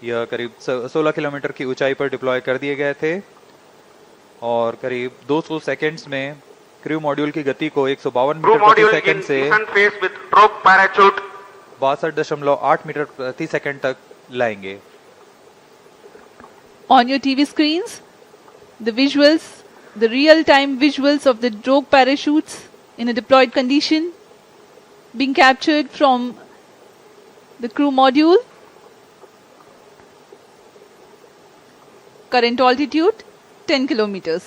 यह करीब 16 किलोमीटर की ऊंचाई पर डिप्लॉय कर दिए गए थे और करीब 200 सेकंड्स में क्रू मॉड्यूल की गति को 152 मीटर प्रति सेकंड से 62.8 मीटर प्रति सेकंड तक लाएंगे। On your TV screens, the visuals, the real-time visuals of the drogue parachutes in a deployed condition being captured from the crew module. Current altitude 10 kilometers.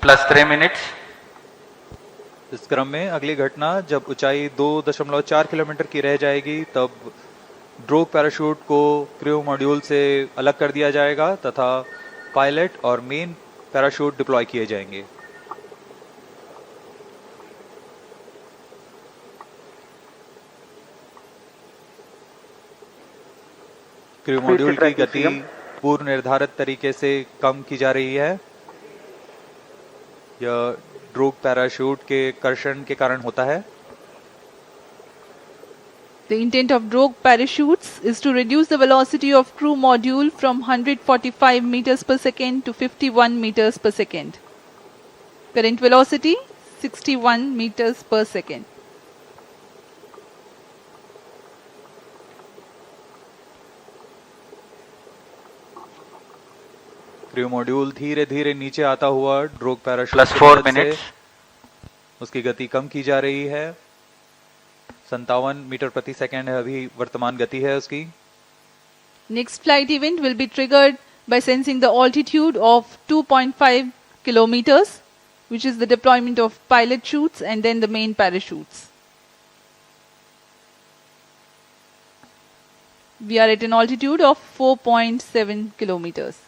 Plus 3 minutes. इस क्रम में अगली घटना जब ऊंचाई 2.4 किलोमीटर की रह जाएगी तब ड्रोग पैराशूट को क्रू मॉड्यूल से अलग कर दिया जाएगा तथा पायलट और मेन पैराशूट डिप्लॉय किए जाएंगे। क्रू मॉड्यूल की गति पूर्व निर्धारित तरीके से कम की जा रही है। यह ड्रोग पैराशूट के कर्षण के कारण होता है। The intent of drogue parachutes is to reduce the velocity of crew module from 145 meters per second to 51 meters per second. Current velocity 61 meters per second. Crew module धीरे धीरे नीचे आता हुआ ड्रोग पैराशूट Plus 4 minutes. उसकी गति कम की जा रही है। 57 मीटर प्रति सेकंड है अभी वर्तमान गति है उसकी। Next flight event will be triggered by sensing the altitude of 2.5 kilometers, which is the deployment of pilot chutes and then the main parachutes. We are at an altitude of 4.7 kilometers.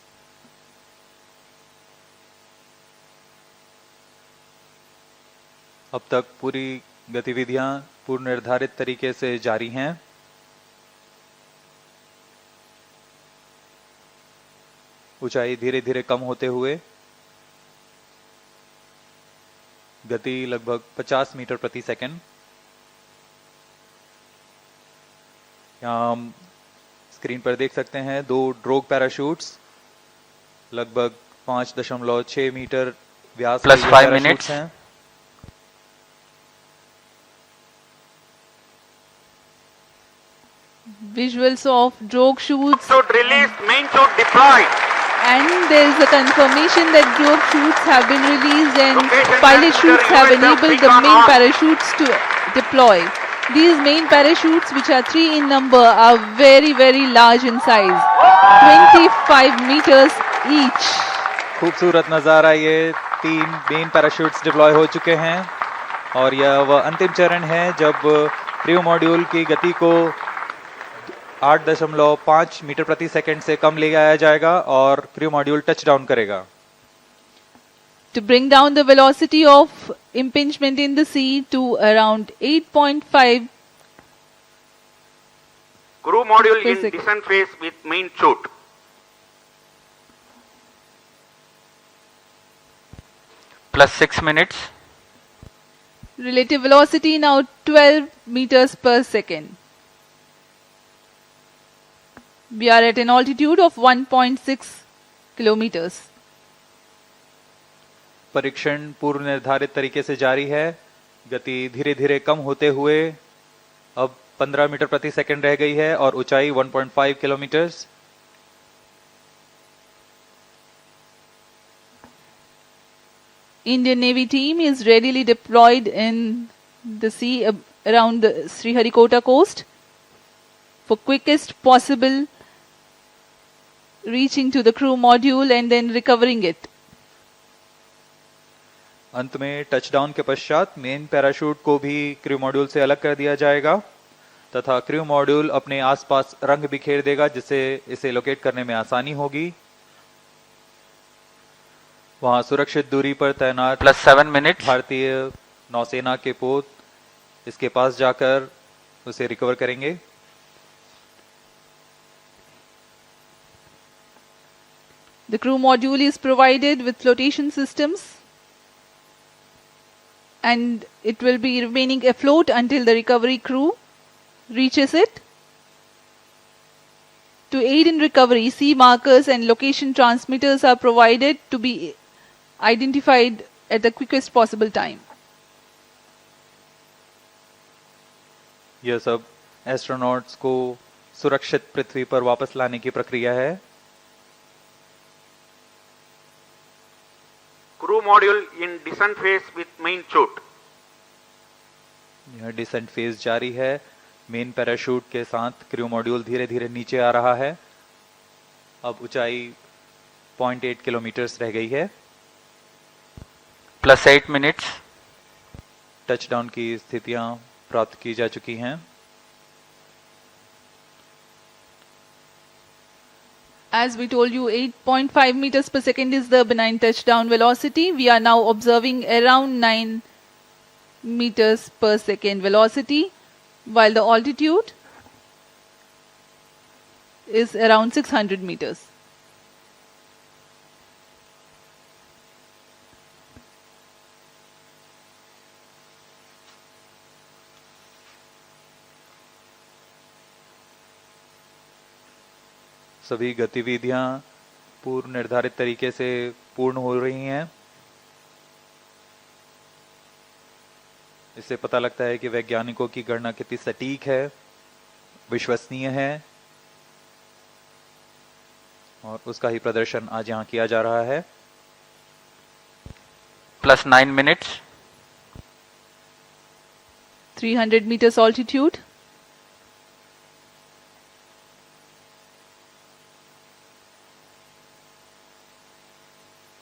अब तक पूरी गतिविधियां पूर्व निर्धारित तरीके से जारी हैं। ऊंचाई धीरे धीरे कम होते हुए गति लगभग 50 मीटर प्रति सेकंड। यहाँ हम स्क्रीन पर देख सकते हैं दो ड्रोग पैराशूट्स लगभग 5.6 मीटर व्यास के Plus 5 minutes. हैं। Visuals of drogue chutes, Chute released, main chute deployed. and there is a confirmation that drogue chutes have been released and Location pilot transmitter chutes have USF enabled the beacon main on. parachutes to deploy. These main parachutes, which are 3 in number, are very very large in size, 25 meters each. खूबसूरत नजारा, ये 3 main parachutes deploy हो चुके हैं और यह वह अंतिम चरण है जब क्रू मॉड्यूल की गति को 8.5 मीटर प्रति सेकंड से कम ले आया जाएगा और क्रू मॉड्यूल टच डाउन करेगा। To bring down the velocity of impingement in the sea to around 8.5 Crew module per in second. descent phase with main chute. Plus 6 minutes. Relative velocity now 12 meters per second. We are at an altitude of 1.6 kilometers. परीक्षण पूर्व निर्धारित तरीके से जारी है। गति धीरे धीरे कम होते हुए अब 15 मीटर प्रति सेकंड रह गई है और ऊंचाई 1.5 kilometre. Indian Navy team is readily deployed in the sea around the Sriharikota coast for quickest possible reaching to the crew module and then recovering it. अंत में टचडाउन के पश्चात मेन पैराशूट को भी क्रू मॉड्यूल से अलग कर दिया जाएगा तथा क्रू मॉड्यूल अपने आसपास रंग बिखेर देगा जिससे इसे लोकेट करने में आसानी होगी। वहां सुरक्षित दूरी पर तैनात Plus 7 minutes. भारतीय नौसेना के पोत इसके पास जाकर उसे रिकवर करेंगे। The crew module is provided with flotation systems and it will be remaining afloat until the recovery crew reaches it. To aid in recovery, sea markers and location transmitters are provided to be identified at the quickest possible time. यह सब astronauts को सुरक्षित पृथ्वी पर वापस लाने की प्रक्रिया है. Crew module in descent phase with main chute. यह डिसेंट फेज जारी है. मेन पैराशूट के साथ क्रू मॉड्यूल धीरे धीरे नीचे आ रहा है. अब ऊंचाई 0.8 किलोमीटर रह गई है. Plus 8 minutes. टचडाउन की स्थितियां प्राप्त की जा चुकी हैं. As we told you, 8.5 meters per second is the benign touchdown velocity. We are now observing around 9 meters per second velocity, while the altitude is around 600 meters. सभी गतिविधियां पूर्व निर्धारित तरीके से पूर्ण हो रही हैं. इससे पता लगता है कि वैज्ञानिकों की गणना कितनी सटीक है, विश्वसनीय है, और उसका ही प्रदर्शन आज यहां किया जा रहा है. Plus 9 minutes. 300 meters altitude.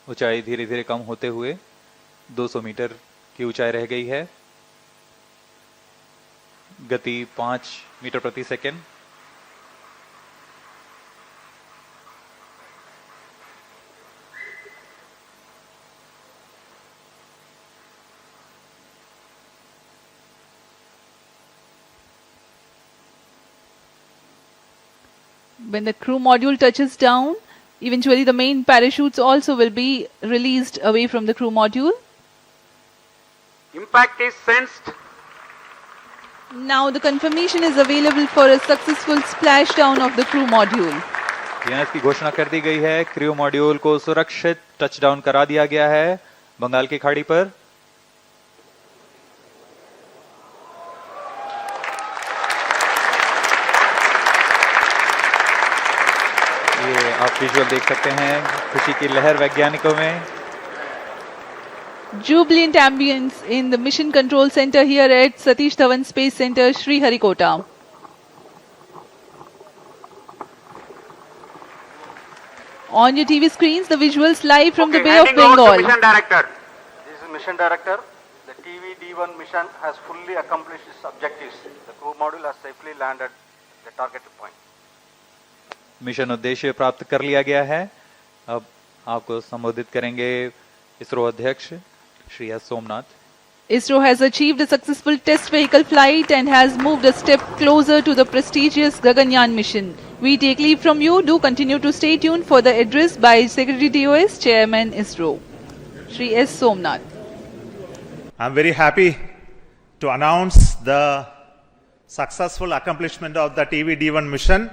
ऊंचाई धीरे धीरे कम होते हुए 200 मीटर की ऊंचाई रह गई है. गति 5 मीटर प्रति second. When the crew module touches down, eventually the main parachutes also will be released away from the crew module. Impact is sensed. Now the confirmation is available for a successful splashdown of the crew module. यहाँ इसकी घोषणा कर दी गई है. Crew module को सुरक्षित touchdown करा दिया गया है बंगाल की खाड़ी पर. ये आप विजुअल देख सकते हैं, खुशी की लहर वैज्ञानिकों में. Jubilant ambience in the Mission Control Center here at Satish Dhawan Space Center, Sriharikota. On your TV screens, the visuals live from the Okay, Bay of handing over to Bengal. Mission Director. This is Mission Director. The TV-D1 mission has fully accomplished its objectives. The crew module has safely landed the targeted point. Mission उद्देश्य प्राप्त कर लिया गया है. अब आपको संबोधित करेंगे इसरो अध्यक्ष Shri S Somnath. ISRO has achieved a successful test vehicle flight and has moved a step closer to the prestigious Gaganyaan mission. We take leave from you. Do continue to stay tuned for the address by Secretary DOS, Chairman ISRO, Shri S. Somnath. I'm very happy to announce the successful accomplishment of the TV-D1 mission.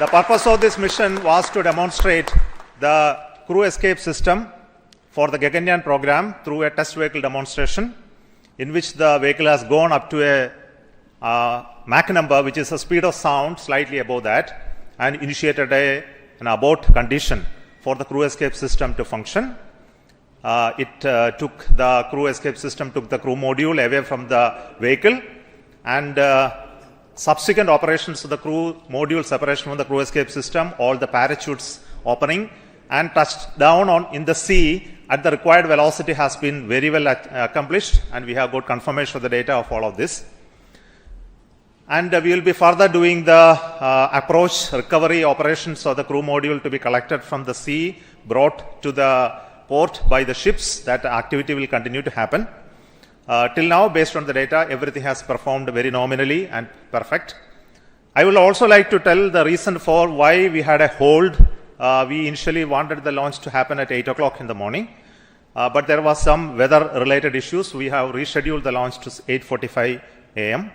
The purpose of this mission was to demonstrate the crew escape system for the Gaganyaan program through a test vehicle demonstration, in which the vehicle has gone up to a Mach number, which is the speed of sound, slightly above that, and initiated an abort condition for the crew escape system to function. The crew escape system took the crew module away from the vehicle, and subsequent operations of the crew module separation from the crew escape system, all the parachutes opening, and touched down in the sea at the required velocity has been very well accomplished, and we have got confirmation of the data of all of this. And we will be further doing the approach recovery operations of the crew module to be collected from the sea, brought to the port by the ships. That activity will continue to happen. Till now, based on the data, everything has performed very nominally and perfect. I would also like to tell the reason for why we had a hold. We initially wanted the launch to happen at 8 o'clock in the morning. but there was some weather-related issues. We have rescheduled the launch to 8:45 a.m.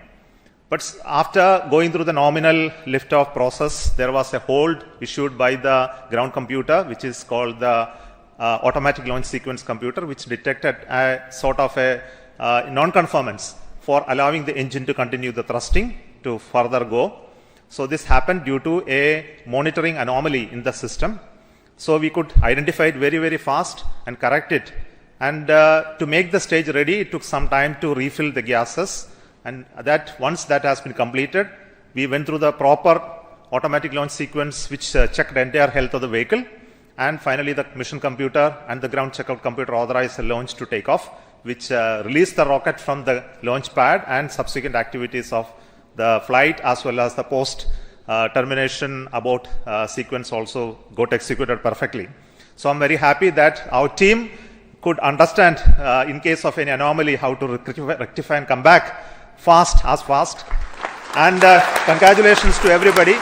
But after going through the nominal liftoff process, there was a hold issued by the ground computer, which is called the automatic launch sequence computer, which detected a sort of a non-conformance for allowing the engine to continue the thrusting to further go. So this happened due to a monitoring anomaly in the system. So we could identify it very, very fast and correct it. And to make the stage ready, it took some time to refill the gases. And that once that has been completed, we went through the proper automatic launch sequence, which checked the entire health of the vehicle. And finally, the mission computer and the ground checkout computer authorized the launch to take off, which released the rocket from the launch pad, and subsequent activities of the flight as well as the post termination abort sequence also got executed perfectly. So I'm very happy that our team could understand in case of any anomaly how to rectify and come back fast. And congratulations to everybody.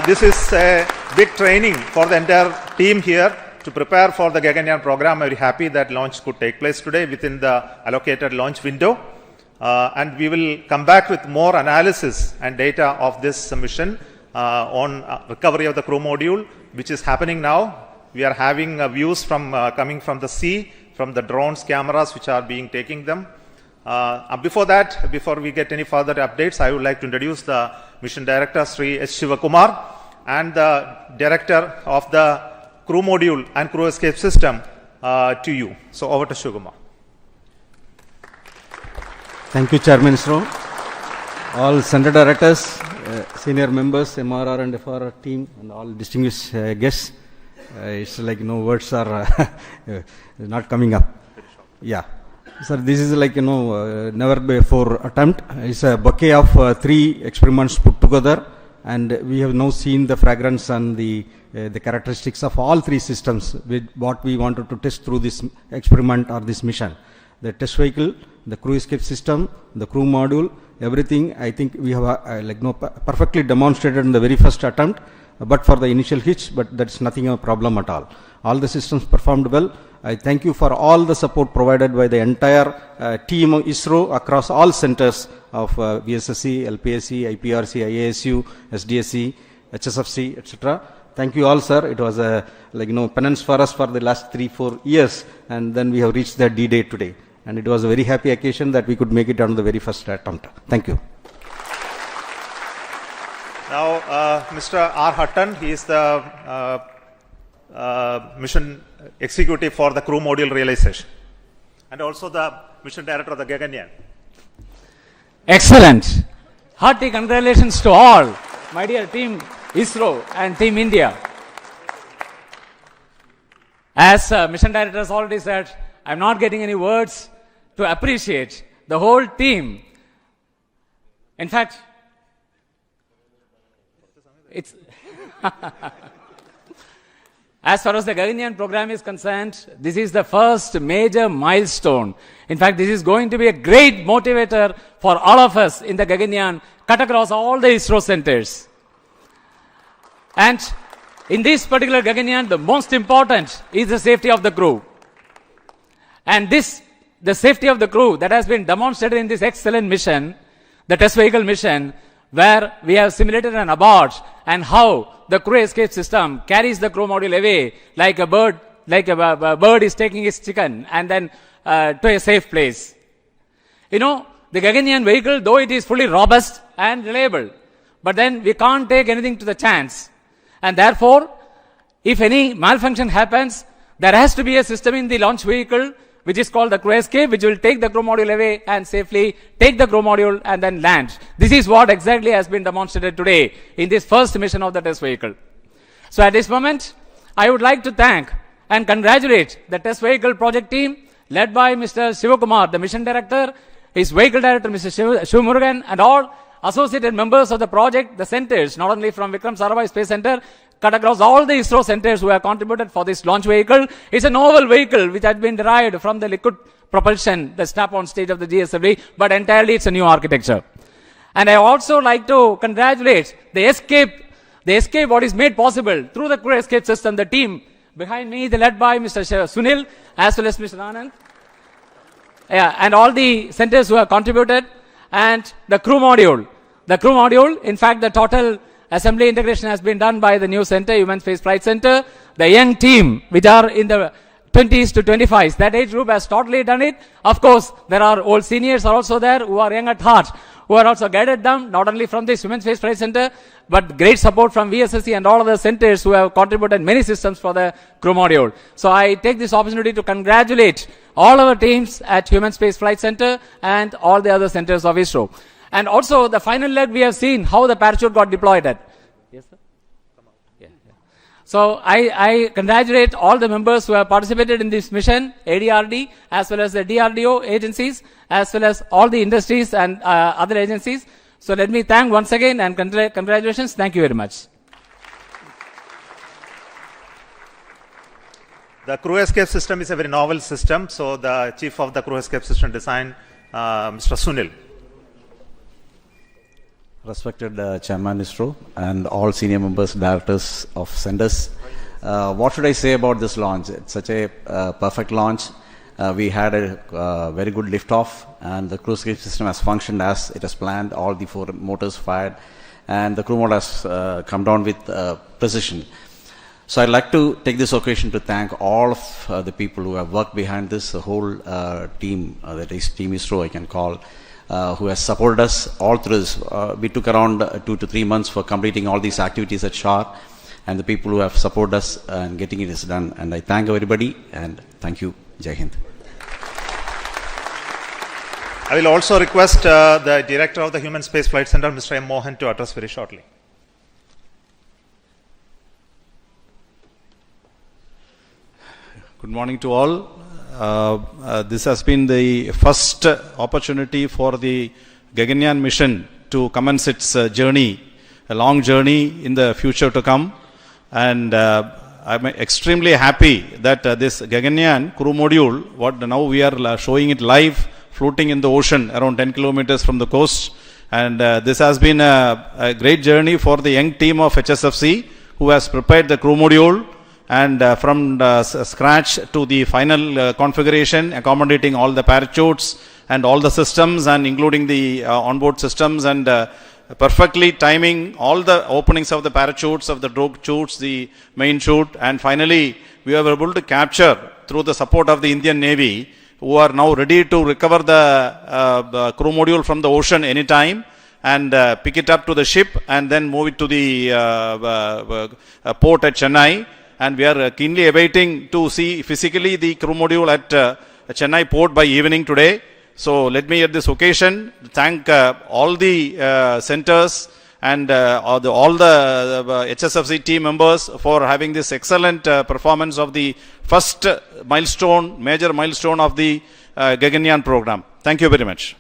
This is a big training for the entire team here to prepare for the Gaganyaan program. I'm very happy that launch could take place today within the allocated launch window. And we will come back with more analysis and data of this mission on recovery of the crew module, which is happening now. We are having views from coming from the sea, from the drones, cameras which are being taking them. Before that, before we get any further updates, I would like to introduce the mission director, Sri S. Shivakumar, and the director of the crew module and crew escape system to you. So over to Shivakumar. Thank you, Chairman ISRO. All center directors, senior members, MRR and FRR team, and all distinguished guests. It's like words are not coming up. Yeah. Sir, this is like never before attempt. It's a bouquet of 3 experiments put together, and we have now seen the fragrance and the characteristics of all 3 systems with what we wanted to test through this experiment or this mission. The test vehicle, the crew escape system, the crew module, everything I think we have perfectly demonstrated in the very first attempt, but for the initial hitch, but that's nothing of a problem at all. All the systems performed well. I thank you for all the support provided by the entire team of ISRO across all centers of VSSC, LPSC, IPRC, IASU, SDSC, HSFC, etc. Thank you all, sir. It was a penance for us for the last 3-4 years, and then we have reached the D-Day today. And it was a very happy occasion that we could make it on the very first attempt. Thank you. Now, Mr. R. Hutton, he is the mission executive for the crew module realization, and also the mission director of the Gaganyaan. Excellent. Hearty congratulations to all, my dear team ISRO and team India. As mission director has already said, I'm not getting any words to appreciate the whole team. In fact, it's as far as the Gaganyaan program is concerned, this is the first major milestone. In fact, this is going to be a great motivator for all of us in the Gaganyaan, cut across all the ISRO centers. And in this particular Gaganyaan, the most important is the safety of the crew. And the safety of the crew that has been demonstrated in this excellent mission, the test vehicle mission, where we have simulated an abort and how the crew escape system carries the crew module away like a bird is taking its chicken and then to a safe place. The Gaganyaan vehicle, though it is fully robust and reliable, but then we can't take anything to the chance. And therefore, if any malfunction happens, there has to be a system in the launch vehicle which is called the crew escape, which will take the crew module away and safely take the crew module and then land. This is what exactly has been demonstrated today in this first mission of the test vehicle. So at this moment, I would like to thank and congratulate the test vehicle project team led by Mr. Shivakumar, the mission director, his vehicle director, Mr. Shivamurugan, and all associated members of the project, the centers, not only from Vikram Sarabhai Space Center, cut across all the ISRO centers who have contributed for this launch vehicle. It's a novel vehicle which has been derived from the liquid propulsion, the snap-on stage of the GSLV, but entirely it's a new architecture. And I also like to congratulate the escape what is made possible through the crew escape system, the team behind me, they're led by Mr. Sunil as well as Mr. Anand. Yeah, and all the centers who have contributed, and the crew module. The crew module, in fact, the total assembly integration has been done by the new center, Human Space Flight Center. The young team, which are in the 20s to 25s, that age group has totally done it. Of course, there are old seniors are also there who are young at heart, who are also guided them, not only from this Human Space Flight Center, but great support from VSSC and all other centers who have contributed many systems for the crew module. So I take this opportunity to congratulate all our teams at Human Space Flight Center and all the other centers of ISRO. And also the final leg, we have seen how the parachute got deployed at. Yes, sir? Yeah. So I congratulate all the members who have participated in this mission, ADRD, as well as the DRDO agencies, as well as all the industries and other agencies. So let me thank once again and congratulations. Thank you very much. The crew escape system is a very novel system. So the chief of the crew escape system design, Mr. Sunil. Respected Chairman ISRO and all senior members, directors of centers. What should I say about this launch? It's such a perfect launch. We had a very good liftoff, and the crew escape system has functioned as it has planned. All the 4 motors fired, and the crew mode has come down with precision. So I'd like to take this occasion to thank all of the people who have worked behind this, the whole team, that is Team ISRO I can call, who has supported us all through this. We took around 2 to 3 months for completing all these activities at SHAR, and the people who have supported us and getting it done. And I thank everybody, and thank you. Jai Hind. I will also request the director of the Human Space Flight Center, Mr. M. Mohan, to address very shortly. Good morning to all. This has been the first opportunity for the Gaganyaan mission to commence its journey, a long journey in the future to come. And I'm extremely happy that this Gaganyaan crew module, what now we are showing it live, floating in the ocean around 10 kilometers from the coast. And this has been a great journey for the young team of HSFC, who has prepared the crew module, and from scratch to the final configuration, accommodating all the parachutes and all the systems, and including the onboard systems, and perfectly timing all the openings of the parachutes, of the drogue chutes, the main chute, and finally we were able to capture, through the support of the Indian Navy, who are now ready to recover the crew module from the ocean anytime, and pick it up to the ship and then move it to the port at Chennai. And we are keenly awaiting to see physically the crew module at Chennai port by evening today. So let me at this occasion thank all the centers and all the HSFC team members for having this excellent performance of the first milestone, major milestone of the Gaganyaan program. Thank you very much.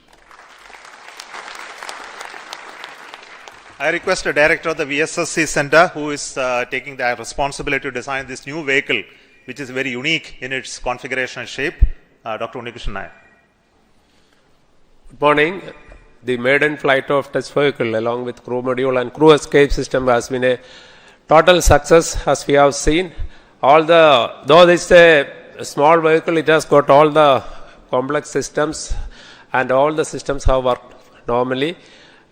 I request the director of the VSSC Center, who is taking the responsibility to design this new vehicle, which is very unique in its configuration and shape, Dr. Unnikrishnan Nair. Good morning. The maiden flight of test vehicle along with crew module and crew escape system has been a total success, as we have seen. Though this is a small vehicle, it has got all the complex systems, and all the systems have worked normally.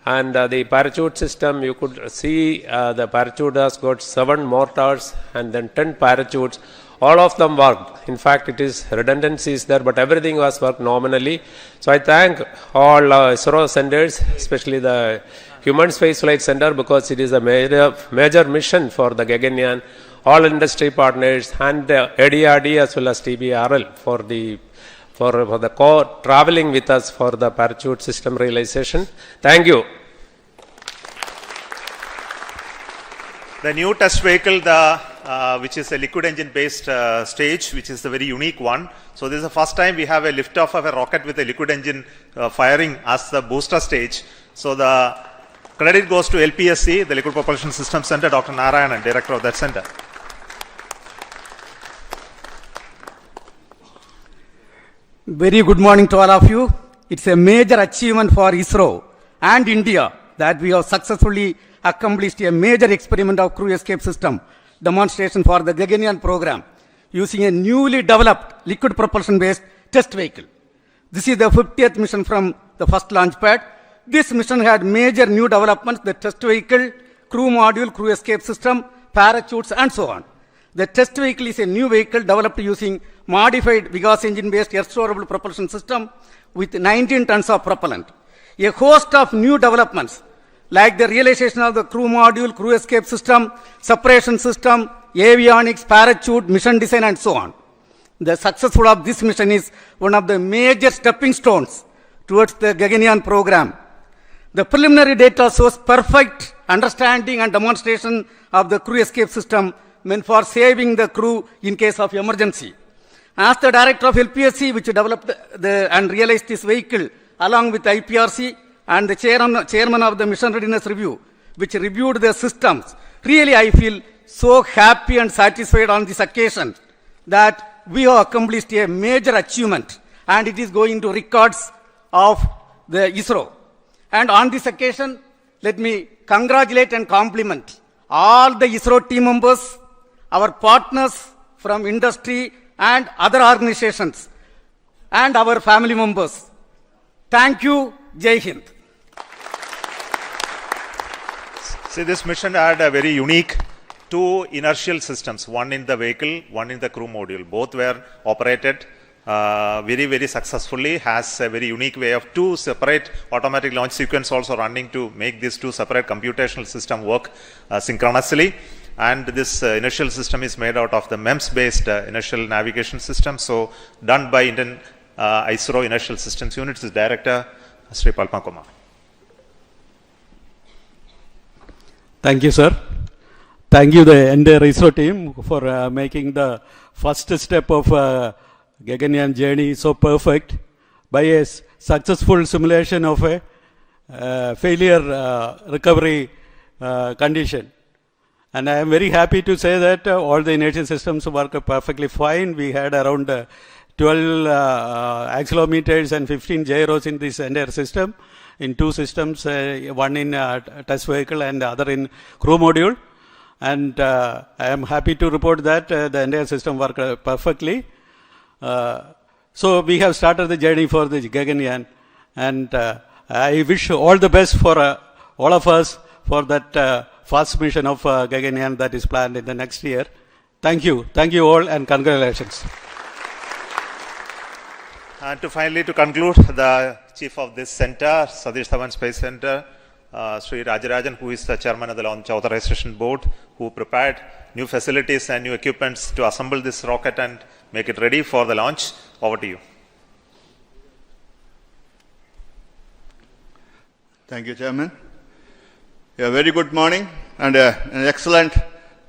And the parachute system, you could see the parachute has got 7 mortars and then 10 parachutes. All of them worked. In fact, it is redundancies there, but everything was worked nominally. So I thank all ISRO centers, especially the Human Space Flight Center, because it is a major mission for the Gaganyaan, all industry partners, and ADRD as well as TBRL for the traveling with us for the parachute system realization. Thank you. The new test vehicle, which is a liquid engine based stage, which is a very unique one. So this is the first time we have a liftoff of a rocket with a liquid engine firing as the booster stage. So the credit goes to LPSC, the Liquid Propulsion System Center, Dr. Narayanan, director of that center. Very good morning to all of you. It's a major achievement for ISRO and India that we have successfully accomplished a major experiment of crew escape system demonstration for the Gaganyaan program. using a newly developed liquid propulsion-based test vehicle. This is the 50th mission from the first launch pad. This mission had major new developments: the test vehicle, crew module, crew escape system, parachutes, and so on. The test vehicle is a new vehicle developed using modified Vigas engine-based air-storable propulsion system with 19 tons of propellant. A host of new developments like the realization of the crew module, crew escape system, separation system, avionics, parachute, mission design, and so on. The success of this mission is one of the major stepping stones towards the Gaganyaan program. The preliminary data shows perfect understanding and demonstration of the crew escape system meant for saving the crew in case of emergency. As the director of LPSC, which developed and realized this vehicle along with IPRC, and the chairman of the Mission Readiness Review, which reviewed the systems, really I feel so happy and satisfied on this occasion that we have accomplished a major achievement, and it is going to records of the ISRO. And on this occasion, let me congratulate and compliment all the ISRO team members, our partners from industry and other organizations, and our family members. Thank you. Jai Hind. See, this mission had a very unique two inertial systems, one in the vehicle, one in the crew module. Both were operated very, very successfully, has a very unique way of two separate automatic launch sequence also running to make these two separate computational system work synchronously. And this inertial system is made out of the MEMS-based inertial navigation system. So, done by Indian ISRO Inertial Systems Unit's Director, Sri Palma Kumar. Thank you, sir. Thank you, the entire ISRO team, for making the first step of Gaganyaan journey so perfect by a successful simulation of a failure recovery condition. And I am very happy to say that all the inertial systems work perfectly fine. We had around 12 accelerometers and 15 gyros in this entire system, in two systems, one in test vehicle and the other in crew module. And I am happy to report that the entire system worked perfectly. So we have started the journey for the Gaganyaan, and I wish all the best for all of us for that first mission of Gaganyaan that is planned in the next year. Thank you all, and congratulations. And to conclude, the chief of this center, Satish Dhawan Space Center, Sri Rajarajan, who is the chairman of the Launch Authorization Board, who prepared new facilities and new equipments to assemble this rocket and make it ready for the launch. Over to you. Thank you, Chairman. A very good morning and an excellent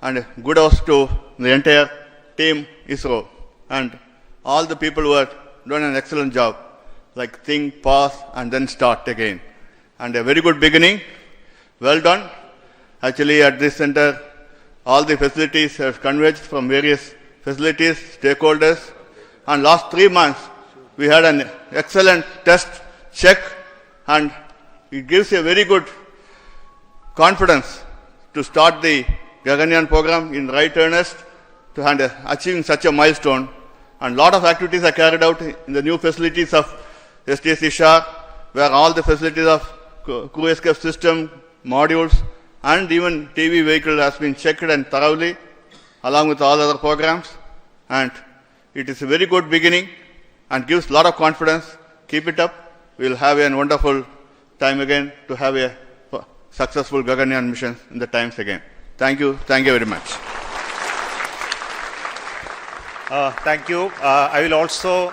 and good house to the entire team ISRO and all the people who have done an excellent job, like think, pause, and then start again. And a very good beginning. Well done. Actually, at this center, all the facilities have converged from various facilities, stakeholders, and last 3 months, we had an excellent test check, and it gives a very good confidence to start the Gaganyaan program in right earnest to achieving such a milestone. And lot of activities are carried out in the new facilities of STC Shah, where all the facilities of crew escape system, modules, and even TV vehicle has been checked and thoroughly, along with all other programs. And it is a very good beginning and gives a lot of confidence. Keep it up. We will have a wonderful time again to have a successful Gaganyaan mission in the times again. Thank you. Thank you very much. Thank you. I will also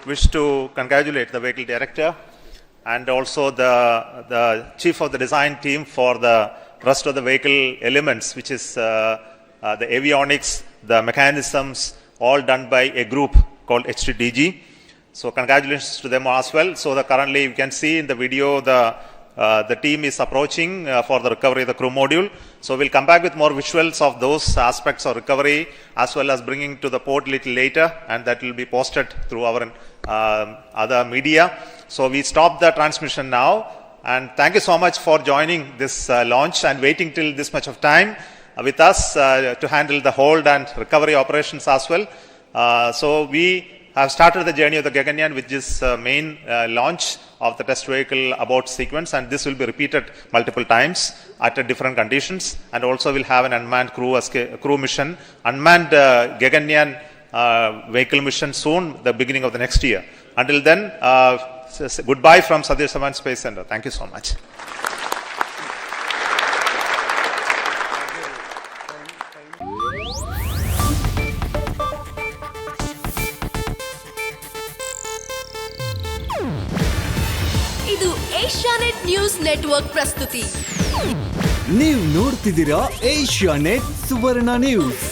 wish to congratulate the vehicle director and also the chief of the design team for the rest of the vehicle elements, which is the avionics, the mechanisms, all done by a group called HTDG. So congratulations to them as well. So currently you can see in the video the team is approaching for the recovery of the crew module. So we'll come back with more visuals of those aspects of recovery, as well as bringing to the port a little later, and that will be posted through our other media. So we stop the transmission now, and thank you so much for joining this launch and waiting till this much of time. with us to handle the hold and recovery operations as well. So we have started the journey of the Gaganyaan with this main launch of the test vehicle abort sequence, and this will be repeated multiple times at different conditions, and also will have an unmanned crew mission, unmanned Gaganyaan vehicle mission soon, the beginning of the next year. Until then, goodbye from Satish Dhawan Space Center. Thank you so much. ಇದು Asianet news network ಪ್ರಸ್ತುತಿ. ನೀವು ನೋಡ್ತಿದ್ದೀರಾ Asianet ಸುವರ್ಣ news.